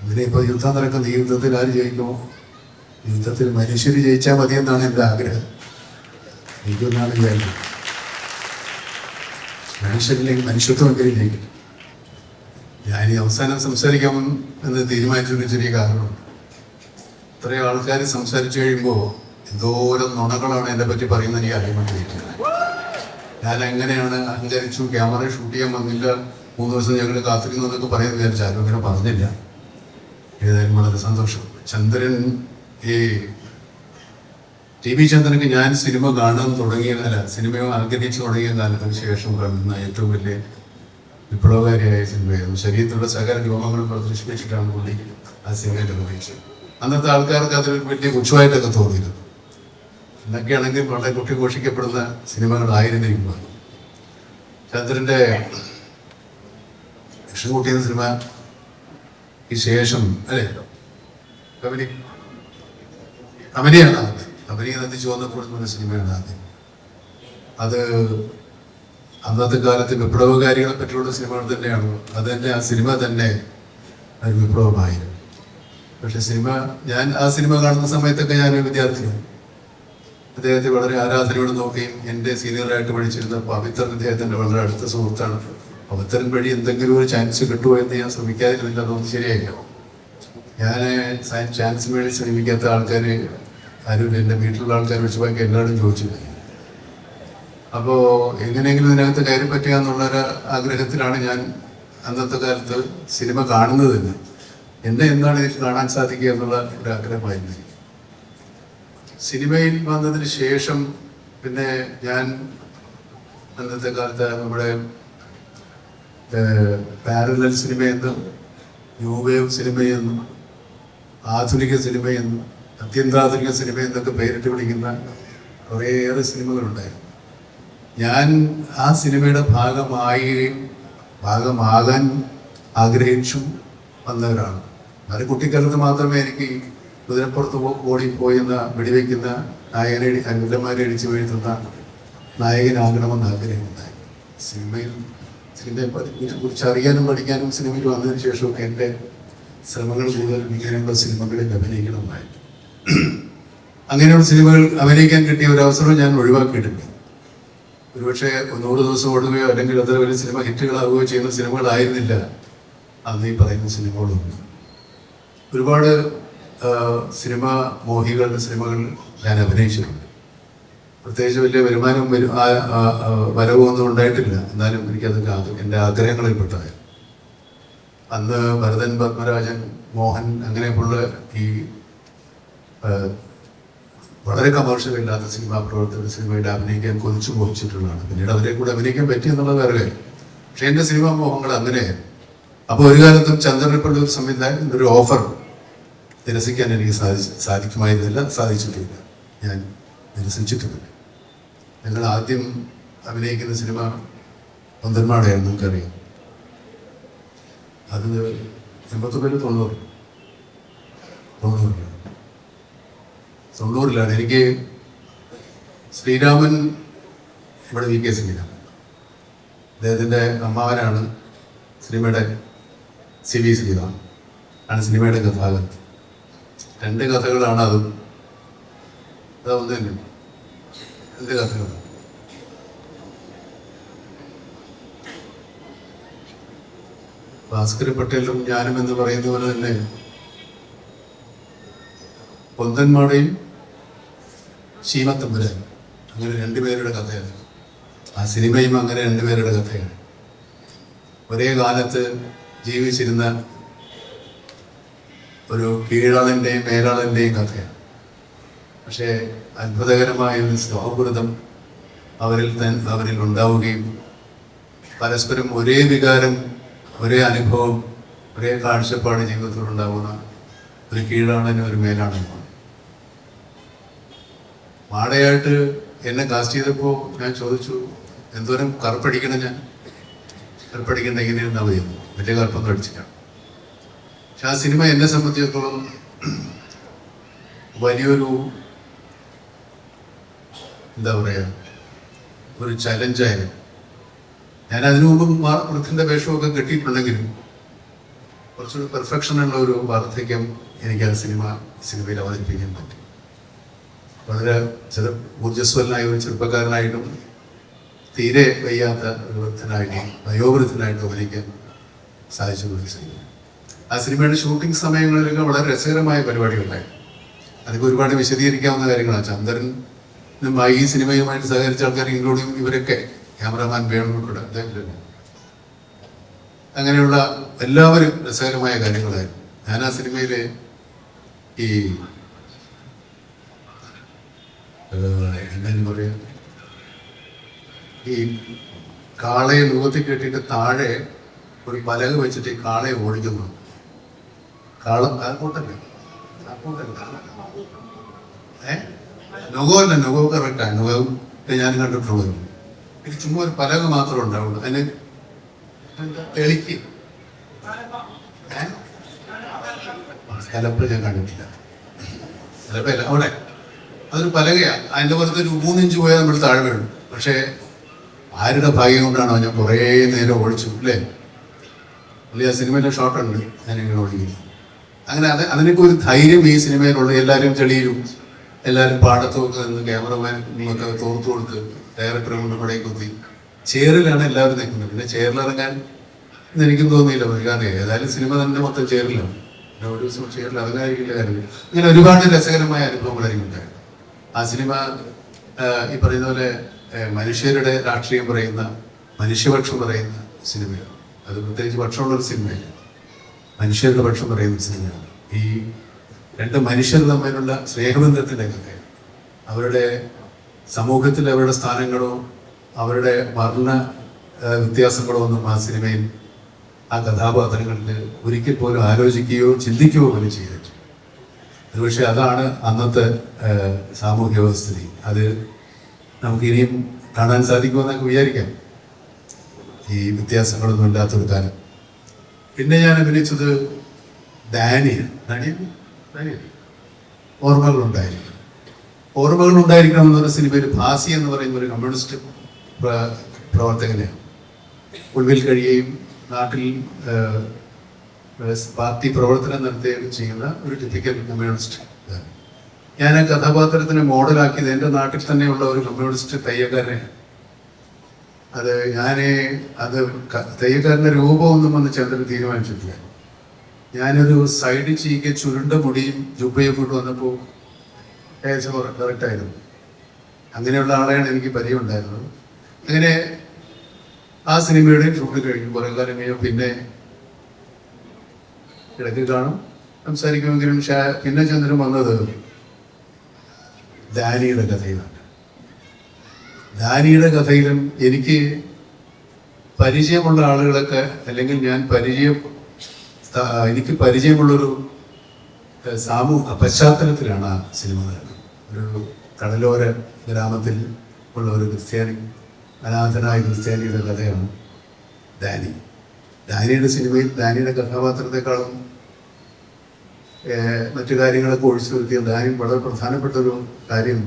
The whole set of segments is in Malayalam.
ഇപ്പോൾ യുദ്ധം നടക്കുന്ന ഈ യുദ്ധത്തിൽ ആര് ജയിക്കുമോ? യുദ്ധത്തിൽ മനുഷ്യർ ജയിച്ചാൽ മതിയെന്നാണ് എൻ്റെ ആഗ്രഹം. എനിക്കൊന്നാണ് വിചാരിക്കുന്നത്, മനുഷ്യരില്ലെങ്കിൽ മനുഷ്യത്വമെങ്കിലും ജയിക്കും. ഞാൻ ഈ അവസാനം സംസാരിക്കാം എന്ന് തീരുമാനിച്ചൊരു ചെറിയ കാരണമുണ്ട്. ഇത്രയും ആൾക്കാർ സംസാരിച്ചു കഴിയുമ്പോൾ എന്തോരം നുണകളാണ് എന്നെ പറ്റി പറയുന്നത് എനിക്ക് അറിയാൻ വേണ്ടിയിരിക്കുന്നത്. ഞാൻ എങ്ങനെയാണ് അഹങ്കരിച്ചു, ക്യാമറ ഷൂട്ട് ചെയ്യാൻ വന്നില്ല, 3 ദിവസം ഞങ്ങൾ കാത്തിരുന്നു എന്നൊക്കെ പറയുന്നത് വിചാരിച്ചു. ആരും അങ്ങനെ പറഞ്ഞില്ല. ഏതായാലും വളരെ സന്തോഷം. ചന്ദ്രൻ, ഈ ടി.വി. ചന്ദ്രന് ഞാൻ സിനിമ കാണാൻ സിനിമയോ ആഗ്രഹിച്ചു തുടങ്ങിയ കാലത്തിന് ശേഷം കാണുന്ന ഏറ്റവും വലിയ വിപ്ലവകാരിയായ സിനിമയായിരുന്നു. ശരീരത്തിലുള്ള സകല രോമങ്ങളും പ്രദർശിപ്പിച്ചിട്ടാണ് പുള്ളി ആ സിനിമയിൽ നിർവഹിച്ചത്. അന്നത്തെ ആൾക്കാർക്ക് അതൊരു വലിയ പുച്ഛമായിട്ടൊക്കെ തോന്നിയിരുന്നു. എന്നൊക്കെയാണെങ്കിൽ വളരെ കുട്ടിഘോഷിക്കപ്പെടുന്ന സിനിമകളായിരുന്നിരിക്കുക. ചന്ദ്രൻ്റെ കൃഷ്ണൻകുട്ടി എന്ന സിനിമ ഈ ശേഷം അല്ലേ കമനിയാണ് ആദ്യം. കമനി നന്ദി ചുവന്നപ്പെടുന്ന സിനിമയാണ് ആദ്യം. അത് അന്നത്തെ കാലത്ത് വിപ്ലവകാരികളെ പറ്റിയുള്ള സിനിമകൾ തന്നെയാണ്. അത് തന്നെ, ആ സിനിമ തന്നെ ഒരു വിപ്ലവമായിരുന്നു. പക്ഷെ ഞാൻ ആ സിനിമ കാണുന്ന സമയത്തൊക്കെ ഞാനൊരു വിദ്യാർത്ഥിയാണ്. അദ്ദേഹത്തെ വളരെ ആരാധനയോട് നോക്കുകയും എൻ്റെ സീനിയറായിട്ട് പഠിച്ചിരുന്ന പവിത്രൻ അദ്ദേഹത്തിൻ്റെ വളരെ അടുത്ത സുഹൃത്താണ്. പവിത്രൻ വഴി എന്തെങ്കിലും ഒരു ചാൻസ് കിട്ടുമോ എന്ന് ഞാൻ ശ്രമിക്കാതിരുന്നില്ല. അതൊന്നും ശരിയായില്ല. ഞാൻ ചാൻസ് വേണ്ടി ശ്രമിക്കാത്ത ആൾക്കാർ ആരും എൻ്റെ വീട്ടിലുള്ള ആൾക്കാർ വെച്ച് ബാക്കി എല്ലാവരും ചോദിച്ചില്ല. അപ്പോൾ എങ്ങനെയെങ്കിലും ഇതിനകത്ത് കയറി പറ്റുക എന്നുള്ളൊരു ആഗ്രഹത്തിലാണ് ഞാൻ അന്നത്തെ കാലത്ത് സിനിമ കാണുന്നത് തന്നെ. എന്താണ് ഇതിൽ കാണാൻ സാധിക്കുക എന്നുള്ള ഒരു ആഗ്രഹമായിരുന്നു. സിനിമയിൽ വന്നതിന് ശേഷം പിന്നെ ഞാൻ അന്നത്തെ കാലത്ത് നമ്മുടെ പാരലൽ സിനിമയെന്നും ന്യൂ വേവ് സിനിമയെന്നും ആധുനിക സിനിമയെന്നും അത്യന്താധുനിക സിനിമയെന്നൊക്കെ പേരിട്ട് വിളിക്കുന്ന കുറേയേറെ സിനിമകളുണ്ടായിരുന്നു. ഞാൻ ആ സിനിമയുടെ ഭാഗമാകാൻ ആഗ്രഹിച്ചു വന്നവരാണ്. അത് കുട്ടിക്കാലത്ത് മാത്രമേ എനിക്ക് കുതിരപ്പുറത്ത് ഓടിപ്പോയെന്ന വെടിവെക്കുന്ന വില്ലന്മാരെ ഇടിച്ചു വീഴ്ത്തുന്ന നായകനാകണമെന്ന് ആഗ്രഹമുണ്ടായി. സിനിമയെ കുറിച്ച് അറിയാനും പഠിക്കാനും സിനിമയിൽ വന്നതിന് ശേഷമൊക്കെ എൻ്റെ ശ്രമങ്ങൾ കൂടുതൽ ഇങ്ങനെയുള്ള സിനിമകളിൽ അഭിനയിക്കണമെന്നായിരുന്നു. അങ്ങനെയുള്ള സിനിമകൾ അഭിനയിക്കാൻ കിട്ടിയ ഒരു അവസരം ഞാൻ ഒഴിവാക്കിയിട്ടുണ്ട്. ഒരുപക്ഷെ 100 ദിവസം ഓടുകയോ അല്ലെങ്കിൽ അത്ര വലിയ സിനിമ ഹിറ്റുകളാവുകയോ ചെയ്യുന്ന സിനിമകളായിരുന്നില്ല അന്ന് ഈ പറയുന്ന സിനിമകളൊന്നും. ഒരുപാട് സിനിമ മോഹികളുടെ സിനിമകൾ ഞാൻ അഭിനയിച്ചിട്ടുണ്ട്. പ്രത്യേകിച്ച് വലിയ വരവൊന്നും ഉണ്ടായിട്ടില്ല. എന്നാലും എനിക്കതൊക്കെ എൻ്റെ ആഗ്രഹങ്ങളിൽപ്പെട്ടതായിരുന്നു. അന്ന് ഭരതൻ, പത്മരാജൻ, മോഹൻ അങ്ങനെയുള്ള ഈ വളരെ കമേഴ്ഷ്യൽ ഇല്ലാത്ത സിനിമാ പ്രവർത്തകരുടെ സിനിമയിൽ അഭിനയിക്കാൻ കൊതിച്ചു മോഹിച്ചിട്ടുള്ളതാണ്. പിന്നീട് അവരെ കൂടെ അഭിനയിക്കാൻ പറ്റിയെന്നുള്ളത് വേറെ കാര്യം. പക്ഷെ എൻ്റെ സിനിമാ മോഹങ്ങൾ അങ്ങനെയായിരുന്നു. അപ്പോൾ ഒരു കാലത്തും ചന്ദ്രനെപ്പോഴുള്ള ഒരു സംവിധാനം ഒരു ഓഫർ നിരസിക്കാൻ എനിക്ക് സാധിക്കുമായിരുന്നില്ല, സാധിച്ചിട്ടില്ല. ഞാൻ നിരസിച്ചിട്ടുമില്ല. ഞങ്ങൾ ആദ്യം അഭിനയിക്കുന്ന സിനിമ പൊന്തന്മാടയായിരുന്നു, നമുക്കറിയാം. അത് 90-ലാണ്. എനിക്ക് ശ്രീരാമൻ, ഇവിടെ വി കെ ശ്രീരാമൻ, അദ്ദേഹത്തിൻ്റെ അമ്മാവനാണ് സിനിമയുടെ CV ശ്രീറാം ആണ് സിനിമയുടെ കഥാകൃത്ത്. 2 കഥകളാണ് അതും. അതൊന്നും തന്നെ 2 കഥകളാണ്. ഭാസ്കര പട്ടേലും ഞാനും എന്ന് പറയുന്ന പോലെ തന്നെ പൊന്തന്മാടയും ശീമത്തമ്പുരാനും അങ്ങനെ 2 പേരുടെ കഥയാണ്. ആ സിനിമയും അങ്ങനെ 2 പേരുടെ കഥയാണ്. ഒരേ കാലത്ത് ജീവിച്ചിരുന്ന ഒരു കീഴാളൻ്റെയും മേലാളൻ്റെയും കഥയാണ്. പക്ഷേ അത്ഭുതകരമായ ഒരു സൗഹൃദം അവരിൽ ഉണ്ടാവുകയും പരസ്പരം ഒരേ വികാരം, ഒരേ അനുഭവം, ഒരേ കാഴ്ചപ്പാട് ജീവിതത്തിൽ ഉണ്ടാകുന്ന ഒരു കീഴാളനും ഒരു മേലാളനുമാണ്. മാടയായിട്ട് എന്നെ കാസ്റ്റ് ചെയ്തപ്പോൾ ഞാൻ ചോദിച്ചു, എന്തോരം കറുപ്പടിക്കണം, ഞാൻ കറുപ്പടിക്കേണ്ട എങ്ങനെയിരുന്നാൽ മതിയെന്നു. വലിയ കറുപ്പൊന്നും അടിച്ചിട്ടാണ്. പക്ഷെ ആ സിനിമ എന്നെ സംബന്ധിച്ചിടത്തോളം വലിയൊരു എന്താ പറയുക, ഒരു ചലഞ്ചായിരുന്നു. ഞാൻ അതിനു മുമ്പ് വൃത്തിൻ്റെ വേഷമൊക്കെ കെട്ടിയിട്ടുണ്ടെങ്കിലും കുറച്ചുകൂടി പെർഫെക്ഷനുള്ള ഒരു വാർദ്ധക്യം എനിക്ക് ആ സിനിമയിൽ അവതരിപ്പിക്കാൻ പറ്റി. വളരെ ഊർജ്ജസ്വലനായ ഒരു ചെറുപ്പക്കാരനായിട്ടും തീരെ വയ്യാത്ത ഒരു വൃദ്ധനായിട്ടും വയോവൃദ്ധനായിട്ടും അഭിനയിക്കാൻ സാധിച്ചു ഒരു സിനിമ. ആ സിനിമയുടെ ഷൂട്ടിംഗ് സമയങ്ങളിലൊക്കെ വളരെ രസകരമായ പരിപാടികളുണ്ടായിരുന്നു. അതൊക്കെ ഒരുപാട് വിശദീകരിക്കാവുന്ന കാര്യങ്ങളാണ്. ചന്ദ്രനും ഈ സിനിമയുമായിട്ട് സഹകരിച്ച ആൾക്കാർ ഇൻക്ലൂഡിങ് ഇവരൊക്കെ, ക്യാമറമാൻ വേണുൾപ്പെടെ അദ്ദേഹം, അങ്ങനെയുള്ള എല്ലാവരും രസകരമായ കാര്യങ്ങളായിരുന്നു. ഞാൻ ആ സിനിമയിലെ ഈ എന്തായാലും പറയാ, ഈ കാളയെ മുഖത്തിൽ കെട്ടിയിട്ട് താഴെ ഒരു പലക വെച്ചിട്ട് ഈ കാളയെ ഓടിക്കുന്നു. കാളം കാൽക്കൂട്ടല്ലേ, നുഖമല്ല, നുഖം കറക്റ്റാണ്. നുഖം ഞാൻ കണ്ടിട്ടുള്ളത്. എനിക്ക് ചുമ്മാ ഒരു പലക മാത്രമേ ഉണ്ടാവുള്ളൂ. അതിന് തെളിക്ക് ചിലപ്പോൾ ഞാൻ കണ്ടിട്ടില്ല. ചിലപ്പോൾ അവിടെ അതൊരു പലകയാണ്. അതിൻ്റെ പുറത്ത് ഒരു 3 ഇഞ്ച് പോയാൽ നമ്മൾ താഴെ വീഴും. പക്ഷേ ആരുടെ ഭാഗ്യം കൊണ്ടാണോ ഞാൻ കുറേ നേരം ഓടിച്ചു അല്ലേ. അല്ലെങ്കിൽ ആ സിനിമയിലെ ഷോട്ടുണ്ട് ഞാനിങ്ങനെ ഓടിക്കുന്നത്. അങ്ങനെ അതിനൊക്കെ ഒരു ധൈര്യം ഈ സിനിമയിലുള്ള. എല്ലാവരും ചെളിയിലും എല്ലാവരും പാടത്തും ഒക്കെ നിന്ന് ക്യാമറമാനൊക്കെ തോർത്തു കൊടുത്ത് ഡയറക്ടറെ കൊണ്ട് പടയിൽ കുത്തി ചേറിലാണ് എല്ലാവരും നിൽക്കുന്നത്. പിന്നെ ചേറിലിറങ്ങാൻ എനിക്കും തോന്നിയില്ല. കാരണം ഏതായാലും സിനിമ തന്നെ മൊത്തം ചേറിലാണ്. ഒരു ദിവസം ചേറിൽ അതിനായിരിക്കില്ല കാര്യം. ഇങ്ങനെ ഒരുപാട് രസകരമായ അനുഭവങ്ങളായിരിക്കും ഉണ്ടായത്. ആ സിനിമ ഈ പറയുന്ന പോലെ മനുഷ്യരുടെ രാഷ്ട്രീയം പറയുന്ന, മനുഷ്യപക്ഷം പറയുന്ന സിനിമയാണ്. അത് പ്രത്യേകിച്ച് പക്ഷമുള്ളൊരു സിനിമയല്ല, മനുഷ്യരുടെ പക്ഷം പറയുന്ന സിനിമയാണ്. ഈ 2 മനുഷ്യർ തമ്മിലുള്ള സ്നേഹബന്ധത്തിൻ്റെ കഥയാണ്. അവരുടെ സമൂഹത്തിൽ അവരുടെ സ്ഥാനങ്ങളോ അവരുടെ വർണ്ണ വ്യത്യാസങ്ങളോ ഒന്നും ആ സിനിമയിൽ ആ കഥാപാത്രങ്ങൾക്ക് ഒരിക്കൽ പോലും ആലോചിക്കുകയോ ചിന്തിക്കുകയോ പോലും ചെയ്തിട്ട്. ഒരുപക്ഷെ അതാണ് അന്നത്തെ സാമൂഹ്യ വ്യവസ്ഥിതി. അത് നമുക്കിനിയും കാണാൻ സാധിക്കുമെന്നൊക്കെ വിചാരിക്കാം, ഈ വ്യത്യാസങ്ങളൊന്നും ഇല്ലാത്തൊരു കാലം. പിന്നെ ഞാൻ അഭിനയിച്ചത് ഡാനിയാണ്. ഓർമ്മകളുണ്ടായിരിക്കണം. ഓർമ്മകളുണ്ടായിരിക്കണം എന്ന് പറഞ്ഞ സിനിമയിൽ ഭാസി എന്ന് പറയുന്ന ഒരു കമ്മ്യൂണിസ്റ്റ് പ്രവർത്തകനെയാണ്. ഉൾവിൽ കഴിയുകയും നാട്ടിൽ പാർട്ടി പ്രവർത്തനം നടത്തുകയും ചെയ്യുന്ന ഒരു ടിപ്പിക്കൽ കമ്മ്യൂണിസ്റ്റ്. ഞാൻ ആ കഥാപാത്രത്തിനെ മോഡലാക്കിയത് എൻ്റെ നാട്ടിൽ തന്നെയുള്ള ഒരു കമ്മ്യൂണിസ്റ്റ് തയ്യക്കാരനെയാണ്. അത് തയ്യക്കാരൻ്റെ രൂപമൊന്നും വന്ന് ചന്ദ്രൻ തീരുമാനിച്ചിട്ടില്ല. ഞാനൊരു സൈഡ് ചീക്ക് ചുരുണ്ട മുടിയും ജുബയും കൊണ്ട് വന്നപ്പോൾ ഏകദേശം കറക്റ്റായിരുന്നു. അങ്ങനെയുള്ള ആളെയാണ് എനിക്ക് പരിചയം ഉണ്ടായിരുന്നത്. അങ്ങനെ ആ സിനിമയുടെയും ഷൂട്ട് കഴിഞ്ഞു. കുറേ കാലം കഴിഞ്ഞു. പിന്നെ ഇടയ്ക്ക് കാണും, സംസാരിക്കുമെങ്കിലും പിന്നെ ചന്ദ്രൻ വന്നത് ഡാനിയുടെ കഥയിലാണ്. ഡാനിയുടെ കഥയിലും എനിക്ക് പരിചയമുള്ള ആളുകളൊക്കെ, അല്ലെങ്കിൽ എനിക്ക് പരിചയമുള്ളൊരു പശ്ചാത്തലത്തിലാണ് ആ സിനിമ നടക്കുന്നത്. ഒരു കടലോര ഗ്രാമത്തിൽ ഉള്ള ഒരു ക്രിസ്ത്യാനി, അനാഥനായ ക്രിസ്ത്യാനിയുടെ കഥയാണ് ഡാനി. ഡാനിയുടെ സിനിമയിൽ ഡാനിയുടെ കഥാപാത്രത്തെക്കാളും മറ്റു കാര്യങ്ങളൊക്കെ ഒഴിച്ചു നിർത്തിയ ഡാനി വളരെ പ്രധാനപ്പെട്ട ഒരു കാര്യം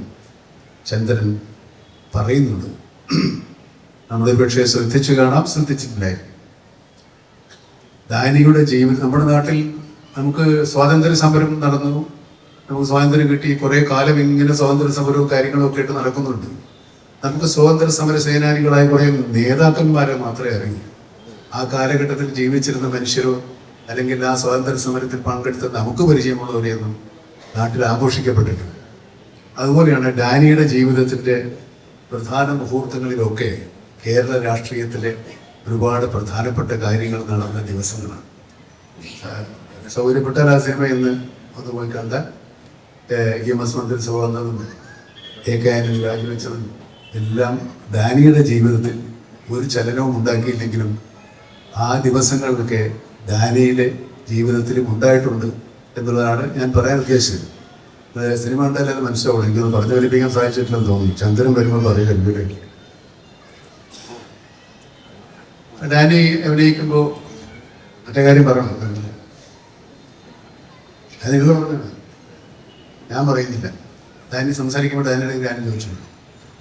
ചന്ദ്രൻ പറയുന്നുണ്ട്. നമ്മളൊരു പക്ഷേ ശ്രദ്ധിച്ചു കാണാം, ശ്രദ്ധിച്ചിട്ടില്ലായിരുന്നു. ഡാനിയുടെ ജീവിതം, നമ്മുടെ നാട്ടിൽ നമുക്ക് സ്വാതന്ത്ര്യ സമരം നടന്നു, നമുക്ക് സ്വാതന്ത്ര്യം കിട്ടി, കുറേ കാലം ഇങ്ങനെ സ്വാതന്ത്ര്യ സമരവും കാര്യങ്ങളൊക്കെ ആയിട്ട് നടക്കുന്നുണ്ട്. നമുക്ക് സ്വാതന്ത്ര്യ സമര സേനാനികളായ കുറേ നേതാക്കന്മാരെ മാത്രമേ അറിയൂ. ആ കാലഘട്ടത്തിൽ ജീവിച്ചിരുന്ന മനുഷ്യരോ അല്ലെങ്കിൽ ആ സ്വാതന്ത്ര്യ സമരത്തിൽ പങ്കെടുത്ത നമുക്ക് പരിചയമുള്ളവരെയൊന്നും നാട്ടിൽ ആഘോഷിക്കപ്പെട്ടിട്ടുണ്ട്. അതുപോലെയാണ് ഡാനിയുടെ ജീവിതത്തിൻ്റെ പ്രധാന മുഹൂർത്തങ്ങളിലൊക്കെ കേരള രാഷ്ട്രീയത്തിലെ ഒരുപാട് പ്രധാനപ്പെട്ട കാര്യങ്ങൾ നടന്ന ദിവസങ്ങളാണ്. സൗകര്യപ്പെട്ട ആ സിനിമ ഇന്ന് ഒന്ന് പോയി കണ്ട EMS മന്ത്രിസഭ വന്നതും AK ആന്റണി രാജിവെച്ചതും എല്ലാം ഡാനിയുടെ ജീവിതത്തിൽ ഒരു ചലനവും ഉണ്ടാക്കിയില്ലെങ്കിലും ആ ദിവസങ്ങളിലൊക്കെ ഡാനിയുടെ ജീവിതത്തിലും ഉണ്ടായിട്ടുണ്ട് എന്നുള്ളതാണ് ഞാൻ പറയാൻ ഉദ്ദേശിച്ചത്. സിനിമ കണ്ടാലും അത് മനസ്സിലാവുള്ളൂ. എനിക്കൊന്ന് പറഞ്ഞു ഫലിപ്പിക്കാൻ സാധിച്ചിട്ടില്ലെന്ന് തോന്നി. ചന്ദ്രൻ വരുമ്പോൾ പറയുക. ഡാനി അഭിനയിക്കുമ്പോൾ മറ്റേ കാര്യം പറയണം. അത് നിങ്ങൾ പറഞ്ഞത് ഞാൻ പറയുന്നില്ല. ഡാനി സംസാരിക്കുമ്പോൾ ഡാനിയുടെ ഞാൻ ചോദിച്ചു.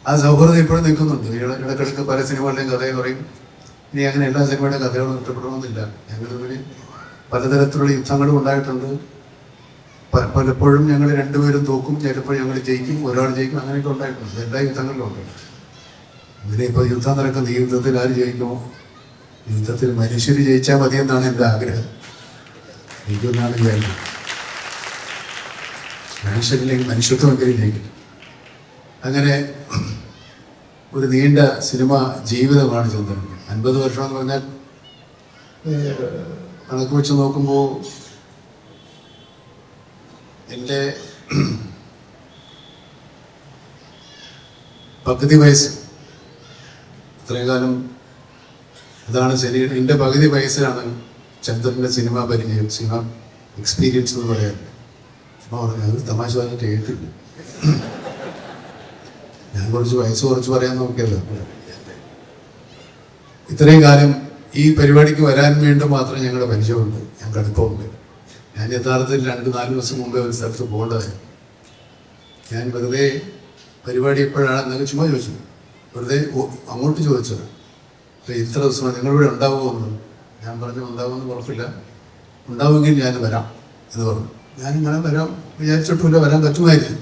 ആ സൗഹൃദം ഇപ്പോഴും നിൽക്കുന്നുണ്ട്. ഇടക്കിടക്ക് പല സിനിമകളുടെയും കഥയെ പറയും. ഇനി അങ്ങനെ എല്ലാ സിനിമയുടെയും കഥകളും ഇഷ്ടപ്പെടണമെന്നില്ല. ഞങ്ങൾ തമ്മിൽ പലതരത്തിലുള്ള യുദ്ധങ്ങളും ഉണ്ടായിട്ടുണ്ട്. പലപ്പോഴും ഞങ്ങൾ രണ്ടുപേരും തോക്കും, ചിലപ്പോൾ ഞങ്ങൾ ജയിക്കും, ഒരാൾ ജയിക്കും, അങ്ങനെയൊക്കെ ഉണ്ടായിട്ടുണ്ട്. എല്ലാ യുദ്ധങ്ങളിലും ഉണ്ട്. അങ്ങനെ ഇപ്പോൾ യുദ്ധം നടക്കുന്ന ഈ യുദ്ധത്തിൽ ആര് ജയിക്കുമോ? യുദ്ധത്തിൽ മനുഷ്യർ ജയിച്ചാൽ മതിയെന്നാണ് എൻ്റെ ആഗ്രഹം. എനിക്കൊന്നാണ് വിചാരിക്കുന്നത്, മനുഷ്യരില്ലെങ്കിൽ മനുഷ്യത്വമെങ്കിലും ജയിക്കും. അങ്ങനെ ഒരു നീണ്ട സിനിമ ജീവിതമാണ് ചന്ദ്രൻ. 50 വർഷം എന്ന് പറഞ്ഞാൽ കണക്ക് വെച്ച് നോക്കുമ്പോൾ എൻ്റെ പകുതി വയസ്സ്, ഇത്രയും കാലം അതാണ് ശരി. എൻ്റെ പകുതി വയസ്സിലാണ് ചന്ദ്രൻ്റെ സിനിമ പരിചയം, സിനിമ എക്സ്പീരിയൻസ് എന്ന് പറയാറുണ്ട്. അപ്പോൾ അത് തമാശ പറഞ്ഞിട്ട് കേട്ടില്ല. ഞാൻ കുറച്ച് പറയാൻ നോക്കിയല്ലോ. ഇത്രയും കാലം ഈ പരിപാടിക്ക് വരാൻ വേണ്ടി മാത്രം ഞങ്ങളുടെ പരിചയമുണ്ട്, ഞങ്ങൾക്ക് അടുപ്പമുണ്ട്. ഞാൻ യഥാർത്ഥത്തിൽ 2-4 ദിവസം മുമ്പേ ഒരു സ്ഥലത്ത് പോകേണ്ടതായിരുന്നു. ഞാൻ വെറുതെ പരിപാടി എപ്പോഴാണെന്നൊക്കെ ചുമ്മാ ചോദിച്ചു, വെറുതെ അങ്ങോട്ട് ചോദിച്ചത്. ഇത്ര ദിവസം നിങ്ങളിവിടെ ഉണ്ടാവുമെന്ന്. ഞാൻ പറഞ്ഞു ഉണ്ടാവുമെന്ന് ഉറപ്പില്ല, ഉണ്ടാവുമെങ്കിൽ ഞാൻ വരാം എന്ന് പറഞ്ഞു. ഞാനിങ്ങനെ വരാം വിചാരിച്ചിട്ടില്ല, വരാൻ പറ്റുമായിരുന്നു.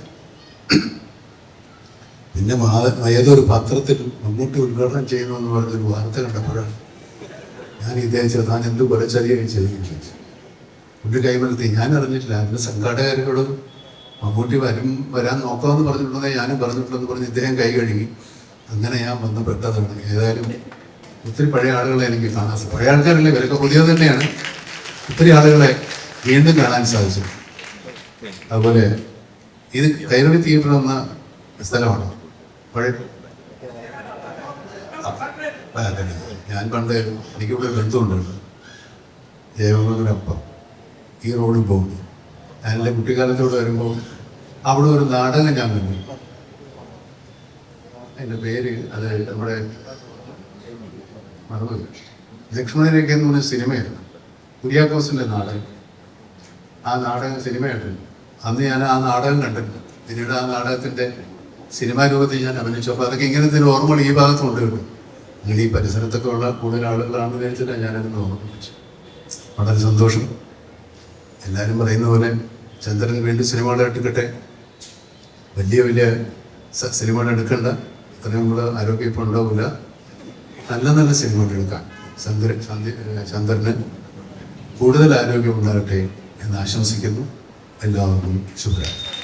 പിന്നെ ഏതൊരു പത്രത്തിൽ മമ്മൂട്ടി ഉദ്ഘാടനം ചെയ്യുമെന്ന് പറഞ്ഞൊരു വാർത്ത കണ്ടപ്പോഴാണ് ഞാൻ വിചാരിച്ചത് താൻ എന്ത് കൊലച്ചെറിയ ചെയ്തു. ഒരു കൈമലത്തി ഞാൻ അറിഞ്ഞിട്ടില്ല. അതിൻ്റെ സംഘാടകരോട് മമ്മൂട്ടി വരാൻ നോക്കാമെന്ന് പറഞ്ഞിട്ടുണ്ടെങ്കിൽ ഞാനും പറഞ്ഞിട്ടുണ്ടെന്ന് പറഞ്ഞ് ഇദ്ദേഹം കൈ കഴുകി. അങ്ങനെ ഞാൻ ബന്ധപ്പെട്ടതാണ്. ഏതായാലും ഒത്തിരി പഴയ ആളുകളെ എനിക്ക് കാണാൻ സാധിക്കും. പഴയ ആൾക്കാരല്ലേ, ഇവരൊക്കെ പുതിയ തന്നെയാണ്. ഒത്തിരി ആളുകളെ വീണ്ടും കാണാൻ സാധിച്ചു. അതുപോലെ ഇത് കൈരളി തിയേറ്റർ എന്ന സ്ഥലമാണ്. പഴയ ഞാൻ പണ്ട് എനിക്കിവിടെ ബന്ധമുണ്ട്, ജയവനൊപ്പം ഈ റോഡിൽ പോകുന്നു. ഞാൻ എൻ്റെ കുട്ടിക്കാലത്തോട് വരുമ്പോൾ അവിടെ ഒരു നാടകം ഞാൻ കണ്ടു. എൻ്റെ പേര് അത് നമ്മുടെ മറന്നു, ലക്ഷ്മണരേഖ എന്ന് പറഞ്ഞ സിനിമയായിരുന്നു, കുര്യാക്കോസിൻ്റെ നാടകം. ആ നാടകം സിനിമയായിട്ടുണ്ട്. അന്ന് ഞാൻ ആ നാടകം കണ്ടിട്ടുണ്ട്. പിന്നീട് ആ നാടകത്തിൻ്റെ സിനിമാ രൂപത്തിൽ ഞാൻ അഭിനയിച്ചു. അപ്പോൾ അതൊക്കെ ഇങ്ങനത്തെ ഒരു ഓർമ്മകൾ ഈ ഭാഗത്തുണ്ട് കിട്ടും. അങ്ങനെ ഈ പരിസരത്തൊക്കെ ഉള്ള കൂടുതൽ ആളുകളാണെന്ന് വിചാരിച്ചിട്ടാണ് ഞാനതിന് ഓർമ്മിപ്പിച്ചു. വളരെ സന്തോഷം. എല്ലാവരും പറയുന്ന പോലെ ചന്ദ്രൻ വീണ്ടും സിനിമകൾ എടുക്കട്ടെ. വലിയ സിനിമകൾ എടുക്കണ്ട, അത്രയും നമ്മൾ ആരോഗ്യം ഇപ്പോൾ ഉണ്ടാവില്ല. നല്ല സിനിമകൾ എടുക്കാം. ചന്ദ്രന് കൂടുതൽ ആരോഗ്യം ഉണ്ടാകട്ടെ എന്ന് ആശംസിക്കുന്നു. എല്ലാവർക്കും ശുഭരാത്രി.